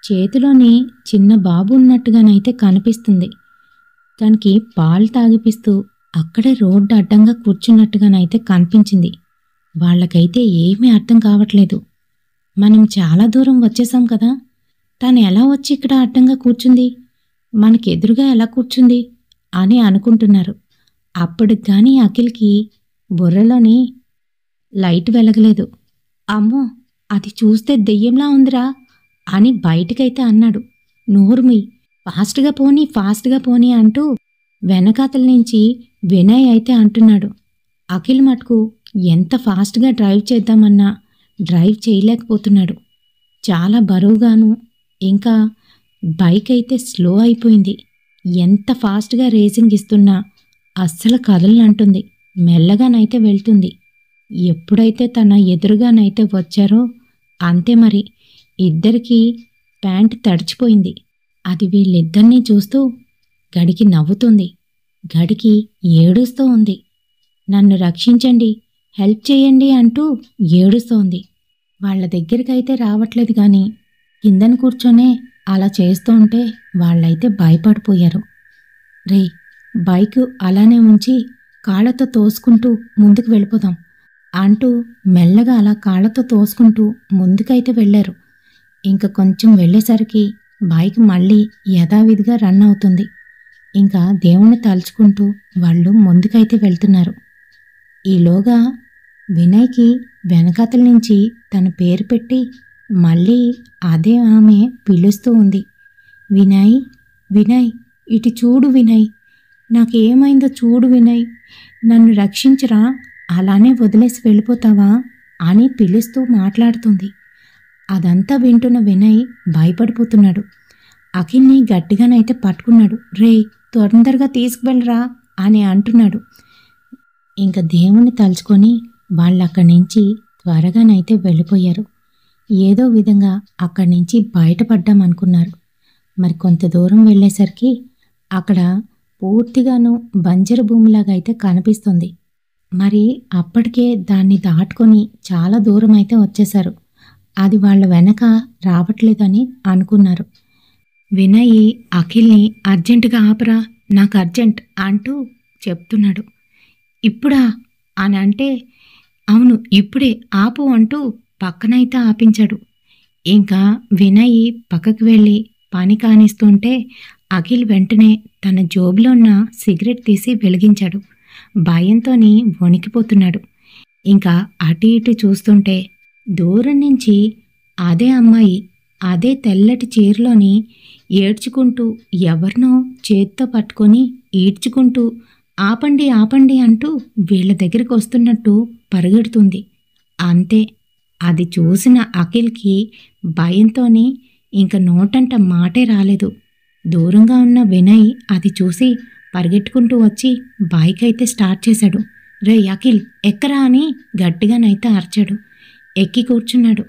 చేతిలోని చిన్న బాబు ఉన్నట్టుగానైతే కనిపిస్తుంది. తనకి పాలు తాగిపిస్తూ అక్కడే రోడ్డు అడ్డంగా కూర్చున్నట్టుగానైతే కనిపించింది. వాళ్ళకైతే ఏమీ అర్థం కావట్లేదు. మనం చాలా దూరం వచ్చేసాం కదా, తను ఎలా వచ్చి ఇక్కడ అడ్డంగా కూర్చుంది, మనకెదురుగా ఎలా కూర్చుంది అని అనుకుంటున్నారు. అప్పటికి కానీ అఖిల్కి బుర్రలోని లైట్ వెలగలేదు. అమ్మో, అది చూస్తే దెయ్యంలా ఉందిరా అని బయటికైతే అన్నాడు. నోర్మి, ఫాస్ట్గా పోనీ అంటూ వెనకాతల నుంచి వినయ్ అయితే అంటున్నాడు. అఖిల్ మటుకు ఎంత ఫాస్ట్గా డ్రైవ్ చేద్దామన్నా డ్రైవ్ చేయలేకపోతున్నాడు. చాలా బరువుగాను, ఇంకా బైక్ అయితే స్లో అయిపోయింది. ఎంత ఫాస్ట్గా రేసింగ్ ఇస్తున్నా అస్సలు కదలనంటుంది, మెల్లగానైతే వెళ్తుంది. ఎప్పుడైతే తన ఎదురుగానైతే వచ్చారో అంతే మరి, ఇద్దరికీ ప్యాంట్ తడిచిపోయింది. అది వీళ్ళిద్దరినీ చూస్తూ గడికి నవ్వుతుంది, గడికి ఏడుస్తూ ఉంది. నన్ను రక్షించండి, హెల్ప్ చేయండి అంటూ ఏడుస్తోంది. వాళ్ళ దగ్గరికైతే రావట్లేదు కానీ కిందన కూర్చొనే అలా చేస్తూ ఉంటే వాళ్ళైతే భయపడిపోయారు. రే, బైకు అలానే ఉంచి కాళ్ళతో తోసుకుంటూ ముందుకు వెళ్ళిపోదాం అంటూ మెల్లగా అలా కాళ్ళతో తోసుకుంటూ ముందుకైతే వెళ్ళారు. ఇంక కొంచెం వెళ్ళేసరికి బైక్ మళ్ళీ యథావిధిగా రన్ అవుతుంది. ఇంకా దేవుణ్ణి తలుచుకుంటూ వాళ్ళు ముందుకైతే వెళ్తున్నారు. ఈలోగా వినయ్కి వెనకాతల నుంచి తన పేరు పెట్టి మళ్ళీ అదే ఆమె పిలుస్తూ ఉంది. వినయ్, వినయ్, ఇటు చూడు వినయ్, నాకేమైందో చూడు వినయ్, నన్ను రక్షించరా, అలానే వదిలేసి వెళ్ళిపోతావా అని పిలుస్తూ మాట్లాడుతుంది. అదంతా వింటున్న వినయ్ భయపడిపోతున్నాడు. అఖిల్ని గట్టిగానైతే పట్టుకున్నాడు. రే, తొందరగా తీసుకువెళ్ళరా అని అంటున్నాడు. ఇంక దేవుణ్ణి తలుచుకొని వాళ్ళక్కడి నుంచి త్వరగానైతే వెళ్ళిపోయారు. ఏదో విధంగా అక్కడి నుంచి బయటపడ్డామనుకున్నారు. మరి కొంత దూరం వెళ్ళేసరికి అక్కడ పూర్తిగాను బంజరు భూమిలాగా అయితే కనిపిస్తుంది. మరి అప్పటికే దాన్ని దాటుకొని చాలా దూరం అయితే వచ్చేశారు. అది వాళ్ళ వెనక రావట్లేదని అనుకున్నారు. వినయ్ అఖిల్ని అర్జెంటుగా ఆపరా, నాకు అర్జెంట్ అంటూ చెప్తున్నాడు. ఇప్పుడా అని అంటే, అవును ఇప్పుడే ఆపు అంటూ పక్కనైతే ఆపించాడు. ఇంకా వినయ్ పక్కకు వెళ్ళి పని కానిస్తుంటే అఖిల్ వెంటనే తన జోబులో ఉన్న సిగరెట్ తీసి వెలిగించాడు. భయంతోని వణికిపోతున్నాడు. ఇంకా అటు ఇటు చూస్తుంటే దూరం నుంచి అదే అమ్మాయి అదే తెల్లటి చీరలోని ఏడ్చుకుంటూ ఎవరినో చేత్తో పట్టుకొని ఈడ్చుకుంటూ ఆపండి ఆపండి అంటూ వీళ్ళ దగ్గరికి వస్తున్నట్టు పరిగెడుతుంది. అంతే, అది చూసిన అఖిల్కి భయంతోని ఇంక నోటంట మాటే రాలేదు. దూరంగా ఉన్న వినయ్ అది చూసి పరిగెట్టుకుంటూ వచ్చి బైక్ అయితే స్టార్ట్ చేశాడు. రే అఖిల్, ఎక్కరా అని గట్టిగానైతే అరిచాడు. ఎక్కి కూర్చున్నాడు.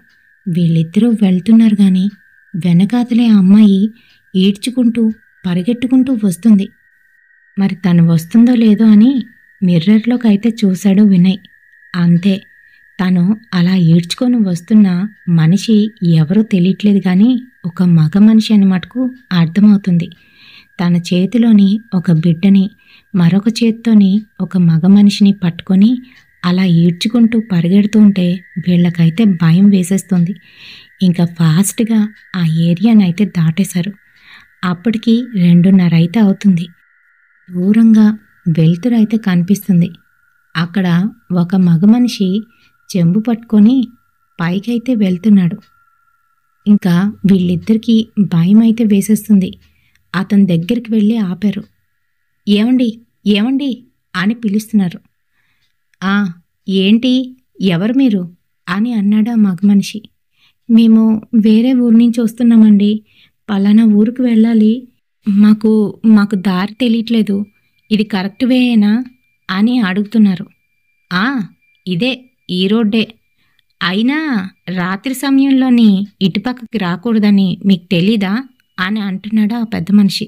వీళ్ళిద్దరూ వెళ్తున్నారు గాని వెనకాతలే అమ్మాయి ఈడ్చుకుంటూ పరిగెట్టుకుంటూ వస్తుంది. మరి తను వస్తుందో లేదో అని మిర్రర్లోకి అయితే చూశాడు వినయ్. అంతే, తను అలా ఈడ్చుకొని వస్తున్న మనిషి ఎవరో తెలియట్లేదు కానీ ఒక మగ మనిషి అని మటుకు అర్థమవుతుంది. తన చేతిలోని ఒక బిడ్డని మరొక చేత్తోని ఒక మగ మనిషిని పట్టుకొని అలా ఈడ్చుకుంటూ పరిగెడుతూ ఉంటే వీళ్ళకైతే భయం వేసేస్తుంది. ఇంకా ఫాస్ట్గా ఆ ఏరియానైతే దాటేశారు. అప్పటికి 2:30 అయితే అవుతుంది. దూరంగా వెలుతురైతే కనిపిస్తుంది. అక్కడ ఒక మగ మనిషి చెంబు పట్టుకొని పైకైతే వెళ్తున్నాడు. ఇంకా వీళ్ళిద్దరికీ భయం అయితే వేసేస్తుంది. అతని దగ్గరికి వెళ్ళి ఆపారు. ఏమండి, ఏమండి అని పిలుస్తున్నారు. ఏంటి, ఎవరు మీరు అని అన్నాడు ఆ మగ మనిషి. మేము వేరే ఊరి నుంచి వస్తున్నామండి, పలానా ఊరికి వెళ్ళాలి, మాకు దారి తెలియట్లేదు, ఇది కరెక్ట్ వేయేనా అని అడుగుతున్నారు. ఇదే, ఈ రోడ్డే, అయినా రాత్రి సమయంలోని ఇటుపక్కకి రాకూడదని మీకు తెలీదా అని అంటున్నాడు ఆ పెద్ద మనిషి.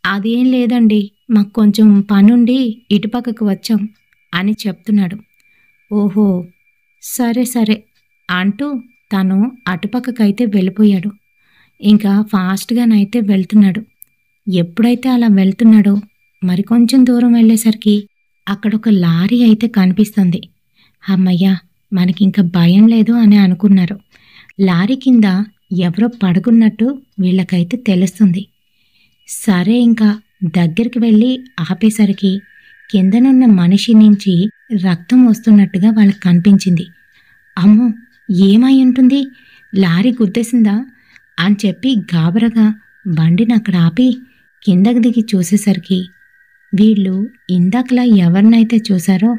అదేం లేదండి, మాకు కొంచెం పనుండి ఇటుపక్కకు వచ్చాం అని చెప్తున్నాడు. ఓహో, సరే సరే అంటూ తను అటుపక్కకైతే వెళ్ళిపోయాడు. ఇంకా ఫాస్ట్గానైతే వెళ్తున్నాడు. ఎప్పుడైతే అలా వెళ్తున్నాడో మరికొంచెం దూరం వెళ్ళేసరికి అక్కడొక లారీ అయితే కనిపిస్తుంది. అమ్మయ్యా, మనకింక భయం లేదు అని అనుకున్నారు. లారీ కింద ఎవరో పడుకున్నట్టు వీళ్ళకైతే తెలుస్తుంది. సరే, ఇంకా దగ్గరికి వెళ్ళి ఆపేసరికి కిందనున్న మనిషి నుంచి రక్తం వస్తున్నట్టుగా వాళ్ళకి కనిపించింది. అమ్మో, ఏమై ఉంటుంది, లారీ గుద్దేసిందా అని చెప్పి గాబరగా బండిని అక్కడ ఆపి కిందకి దిగి చూసేసరికి వీళ్ళు ఇందాకలా ఎవరినైతే చూశారో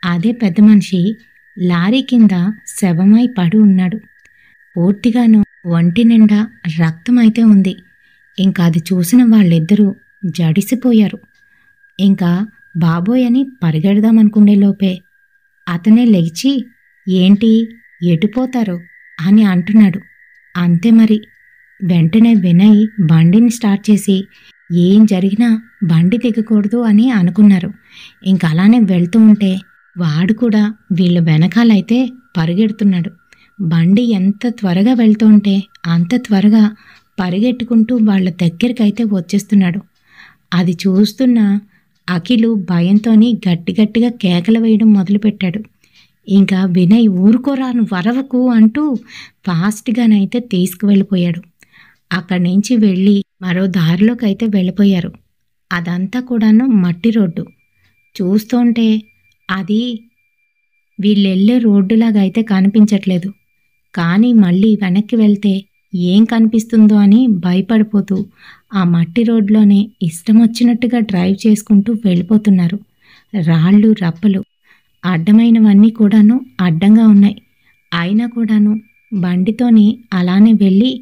అదే పెద్ద మనిషి లారీ కింద శవమై పడి ఉన్నాడు. పూర్తిగాను ఒంటి నిండా రక్తం అయితే ఉంది. ఇంకా అది చూసిన వాళ్ళిద్దరూ జడిసిపోయారు. ఇంకా బాబోయ్ అని పరిగెడదామనుకునే లోపే అతనే లేచి, ఏంటి, ఎటుపోతారు అని అంటున్నాడు. అంతే మరి, వెంటనే వినయ్ బండిని స్టార్ట్ చేసి ఏం జరిగినా బండి దిగకూడదు అని అనుకున్నారు. ఇంక అలానే వెళ్తూ ఉంటే వాడు కూడా వీళ్ళ వెనకాలైతే పరిగెడుతున్నాడు. బండి ఎంత త్వరగా వెళ్తుంటే అంత త్వరగా పరిగెట్టుకుంటూ వాళ్ళ దగ్గరికైతే వచ్చేస్తున్నాడు. అది చూస్తున్న అఖిలు భయంతోని గట్టి గట్టిగా కేకలు వేయడం మొదలుపెట్టాడు. ఇంకా వినయ్ ఊరుకోరా నువ్వు అరవకు అంటూ ఫాస్ట్గానైతే తీసుకువెళ్ళిపోయాడు. అక్కడి నుంచి వెళ్ళి మరో దారిలోకి అయితే వెళ్ళిపోయారు. అదంతా కూడాను మట్టి రోడ్డు. చూస్తుంటే అది వీళ్ళెళ్ళే రోడ్డులాగా అయితే కనిపించట్లేదు. కానీ మళ్ళీ వెనక్కి వెళ్తే ఏం కనిపిస్తుందో అని భయపడిపోతూ ఆ మట్టి రోడ్లోనే ఇష్టం వచ్చినట్టుగా డ్రైవ్ చేసుకుంటూ వెళ్ళిపోతున్నారు. రాళ్ళు రప్పలు అడ్డమైనవన్నీ కూడాను అడ్డంగా ఉన్నాయి. అయినా కూడాను బండితోని అలానే వెళ్ళి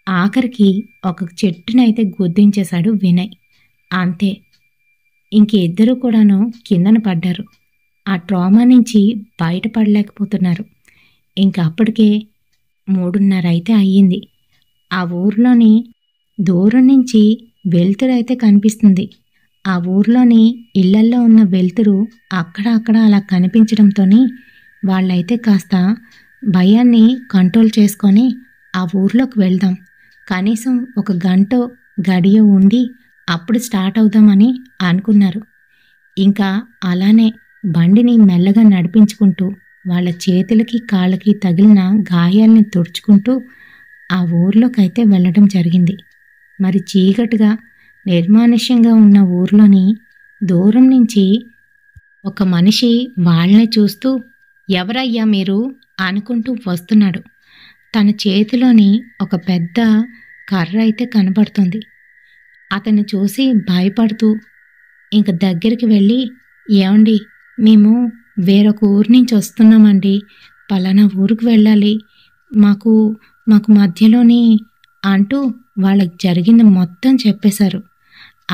ఆఖరికి ఒక చెట్టునైతే గుద్దించేశాడు వినయ్. అంతే, ఇంక ఇద్దరూ కూడాను కిందన పడ్డారు. ఆ ట్రామా నుంచి బయటపడలేకపోతున్నారు. ఇంక అప్పటికే 3:30 అయితే అయ్యింది. ఆ ఊర్లోని దూరం నుంచి వెలుతురైతే కనిపిస్తుంది. ఆ ఊర్లోని ఇళ్లల్లో ఉన్న వెలుతురు అక్కడ అలా కనిపించడంతోని వాళ్ళైతే కాస్త భయాన్ని కంట్రోల్ చేసుకొని ఆ ఊర్లోకి వెళ్దాం, కనీసం ఒక గంటో గడియో ఉండి అప్పుడు స్టార్ట్ అవుదామని అనుకున్నారు. ఇంకా అలానే బండిని మెల్లగా నడిపించుకుంటూ వాళ్ళ చేతులకి కాళ్ళకి తగిలిన గాయాల్ని తుడుచుకుంటూ ఆ ఊర్లోకైతే వెళ్ళడం జరిగింది. మరి చీకటిగా నిర్మానుష్యంగా ఉన్న ఊర్లోని దూరం నుంచి ఒక మనిషి వాళ్ళని చూస్తూ ఎవరయ్యా మీరు అనుకుంటూ వస్తున్నాడు. తన చేతిలోని ఒక పెద్ద కర్ర అయితే కనబడుతుంది. అతన్ని చూసి భయపడుతూ ఇంక దగ్గరికి వెళ్ళి, ఏమండి మేము వేరొక ఊరు నుంచి వస్తున్నామండి, పలానా ఊరికి వెళ్ళాలి, మాకు మాకు మధ్యలోని అంటూ వాళ్ళకి జరిగింది మొత్తం చెప్పేశారు.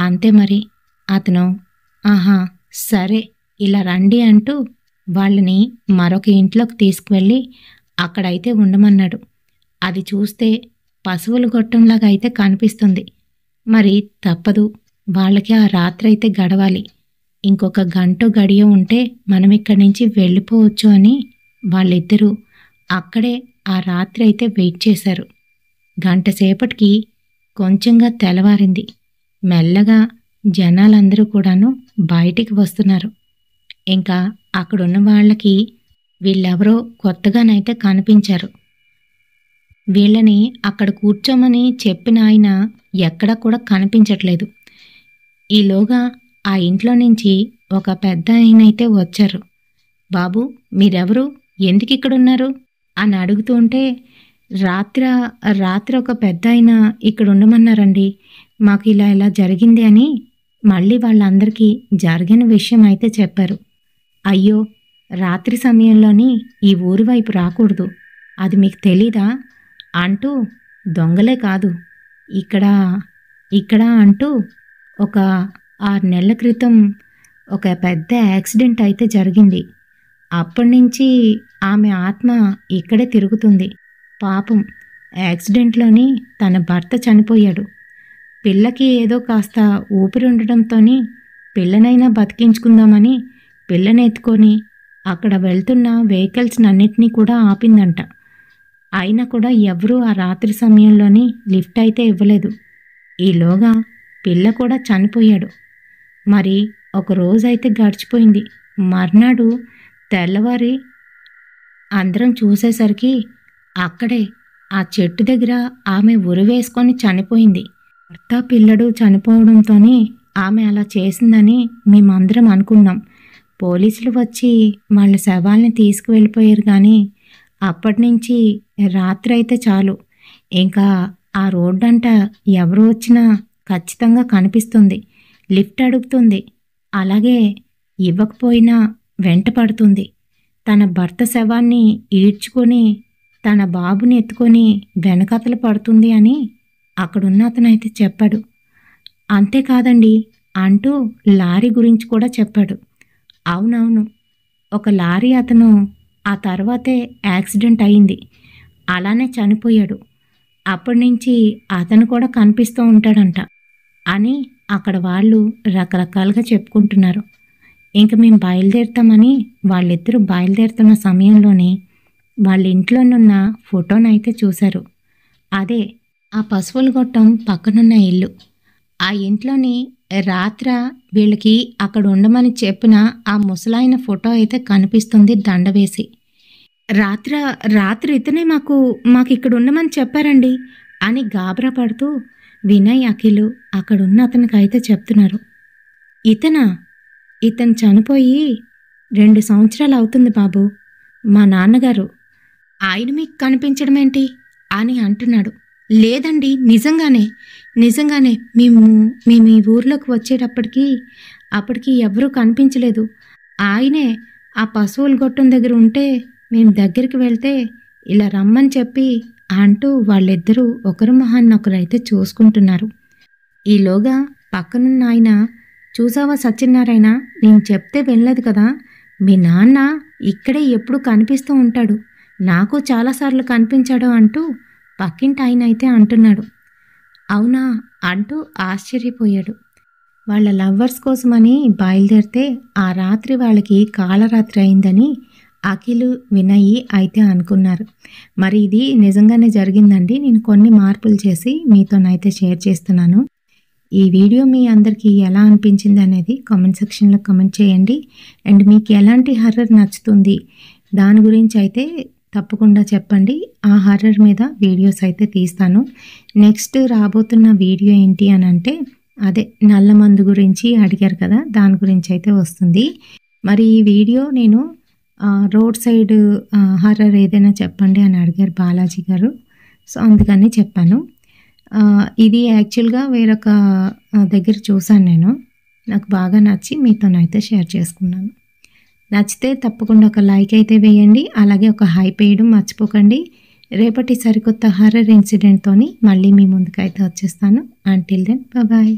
అంతే మరి అతను ఆహా సరే ఇలా రండి అంటూ వాళ్ళని మరొక ఇంట్లోకి తీసుకువెళ్ళి అక్కడైతే ఉండమన్నాడు. అది చూస్తే పశువుల గొట్టంలాగా అయితే కనిపిస్తుంది. మరి తప్పదు, వాళ్ళకి ఆ రాత్రి అయితే గడవాలి. ఇంకొక గంట గడియ ఉంటే మనం ఇక్కడి నుంచి వెళ్ళిపోవచ్చు అని వాళ్ళిద్దరూ అక్కడే ఆ రాత్రి అయితే వెయిట్ చేశారు. గంట సేపటికి కొంచెంగా తెల్లవారింది. మెల్లగా జనాలందరూ కూడాను బయటికి వస్తున్నారు. ఇంకా అక్కడున్న వాళ్ళకి వీళ్ళెవరో కొత్తగానైతే కనిపించారు. వీళ్ళని అక్కడ కూర్చోమని చెప్పిన ఆయన ఎక్కడా కూడా కనిపించట్లేదు. ఈలోగా ఆ ఇంట్లో నుంచి ఒక పెద్ద ఆయనైతే వచ్చారు. బాబు మీరెవరు, ఎందుకు ఇక్కడున్నారు అని అడుగుతుంటే రాత్రి ఒక పెద్ద ఆయన ఇక్కడ ఉండమన్నారండి, మాకు ఇలా జరిగింది అని మళ్ళీ వాళ్ళందరికీ జరిగిన విషయం అయితే చెప్పారు. అయ్యో రాత్రి సమయంలోని ఈ ఊరి వైపు రాకూడదు, అది మీకు తెలీదా అంటూ దొంగలే కాదు ఇక్కడ అంటూ ఒక 6 నెలల క్రితం ఒక పెద్ద యాక్సిడెంట్ అయితే జరిగింది. అప్పటి నుంచి ఆమె ఆత్మ ఇక్కడే తిరుగుతుంది. పాపం యాక్సిడెంట్లోని తన భర్త చనిపోయాడు. పిల్లకి ఏదో కాస్త ఊపిరి ఉండడంతోని పిల్లనైనా బతికించుకుందామని పిల్లని ఎత్తుకొని అక్కడ వెళ్తున్న వెహికల్స్నన్నిటినీ కూడా ఆపిందంట. అయినా కూడా ఎవరూ ఆ రాత్రి సమయంలోని లిఫ్ట్ అయితే ఇవ్వలేదు. ఈలోగా పిల్ల కూడా చనిపోయాడు. మరి ఒక రోజైతే గడిచిపోయింది. మర్నాడు తెల్లవారి అందరం చూసేసరికి అక్కడే ఆ చెట్టు దగ్గర ఆమె ఉరివేసుకొని చనిపోయింది. భర్త పిల్లడు చనిపోవడంతోనే ఆమె అలా చేసిందని మేమందరం అనుకున్నాం. పోలీసులు వచ్చి వాళ్ళ శవాల్ని తీసుకువెళ్ళిపోయారు. కానీ అప్పటి నుంచి రాత్రి అయితే చాలు ఇంకా ఆ రోడ్డంట ఎవరు వచ్చినా ఖచ్చితంగా కనిపిస్తుంది. లిఫ్ట్ అడుగుతుంది, అలాగే ఇవ్వకపోయినా వెంట పడుతుంది. తన భర్త శవాన్ని ఈడ్చుకొని తన బాబుని ఎత్తుకొని వెనకతలు పడుతుంది అని అక్కడున్న అతనైతే చెప్పాడు. అంతేకాదండి అంటూ లారీ గురించి కూడా చెప్పాడు. అవునవును, ఒక లారీ అతను ఆ తర్వాతే యాక్సిడెంట్ అయింది, అలానే చనిపోయాడు. అప్పటి నుంచి అతను కూడా కనిపిస్తూ ఉంటాడంట అని అక్కడ వాళ్ళు రకరకాలుగా చెప్పుకుంటున్నారు. ఇంక మేము బయలుదేరుతామని వాళ్ళిద్దరూ బయలుదేరుతున్న సమయంలోనే వాళ్ళ ఇంట్లోనున్న ఫోటోనైతే చూశారు. అదే ఆ పశువుల గొట్టం పక్కనున్న ఇల్లు. ఆ ఇంట్లోని రాత్ర వీళ్ళకి అక్కడ ఉండమని చెప్పిన ఆ ముసలాయన ఫోటో అయితే కనిపిస్తుంది దండ వేసి. రాత్ర రాత్రి ఇతనే మాకిక్కడ ఉండమని చెప్పారండి అని గాబరా పడుతూ వినయ్, అఖిలు అక్కడున్న అతనికైతే చెప్తున్నారు. ఇతనా? ఇతను చనిపోయి 2 సంవత్సరాలు అవుతుంది బాబు. మా నాన్నగారు. ఆయన మీకు కనిపించడమేంటి అని అంటున్నాడు. లేదండి, నిజంగానే మేము ఈ ఊర్లోకి అప్పటికి ఎవరూ కనిపించలేదు. ఆయనే ఆ పశువుల గొట్టం దగ్గర ఉంటే మేము దగ్గరికి వెళ్తే ఇలా రమ్మని చెప్పి అంటూ వాళ్ళిద్దరూ ఒకరి మొహాన్నొకరైతే చూసుకుంటున్నారు. ఈలోగా పక్కనున్న ఆయన, చూసావా సత్యనారాయణ, నేను చెప్తే వినలేదు కదా, మీ నాన్న ఇక్కడే ఎప్పుడు కనిపిస్తూ ఉంటాడు, నాకు చాలాసార్లు కనిపించాడు అంటూ పక్కింటి ఆయన అయితే అంటున్నాడు. అవునా అంటూ ఆశ్చర్యపోయాడు. వాళ్ళ లవ్వర్స్ కోసమని బయలుదేరితే ఆ రాత్రి వాళ్ళకి కాలరాత్రి అయిందని అఖిలు, వినయ్ అయితే అనుకున్నారు. మరి ఇది నిజంగానే జరిగిందండి. నేను కొన్ని మార్పులు చేసి మీతోనైతే షేర్ చేస్తున్నాను. ఈ వీడియో మీ అందరికీ ఎలా అనిపించింది అనేది కామెంట్ సెక్షన్లో కామెంట్ చేయండి. అండ్ మీకు ఎలాంటి హర్రర్ నచ్చుతుంది దాని గురించి అయితే తప్పకుండా చెప్పండి. ఆ హర్రర్ మీద వీడియోస్ అయితే తీస్తాను. నెక్స్ట్ రాబోతున్న వీడియో ఏంటి అని అంటే అదే నల్ల మందు గురించి అడిగారు కదా, దాని గురించి అయితే వస్తుంది. మరి ఈ వీడియో నేను రోడ్ సైడ్ హర్రర్ ఏదైనా చెప్పండి అని అడిగారు బాలాజీ గారు. సో అందుకని చెప్పాను. ఇది యాక్చువల్గా వేరొక దగ్గర చూశాను నేను. నాకు బాగా నచ్చి మీతోనైతే షేర్ చేసుకున్నాను. నచ్చితే తప్పకుండా ఒక లైక్ అయితే వేయండి. అలాగే ఒక హైప్ వేయడం మర్చిపోకండి. రేపటి సరికొత్త హర్రర్ ఇన్సిడెంట్తోని మళ్ళీ మీ ముందుకైతే వచ్చేస్తాను. Until then bye.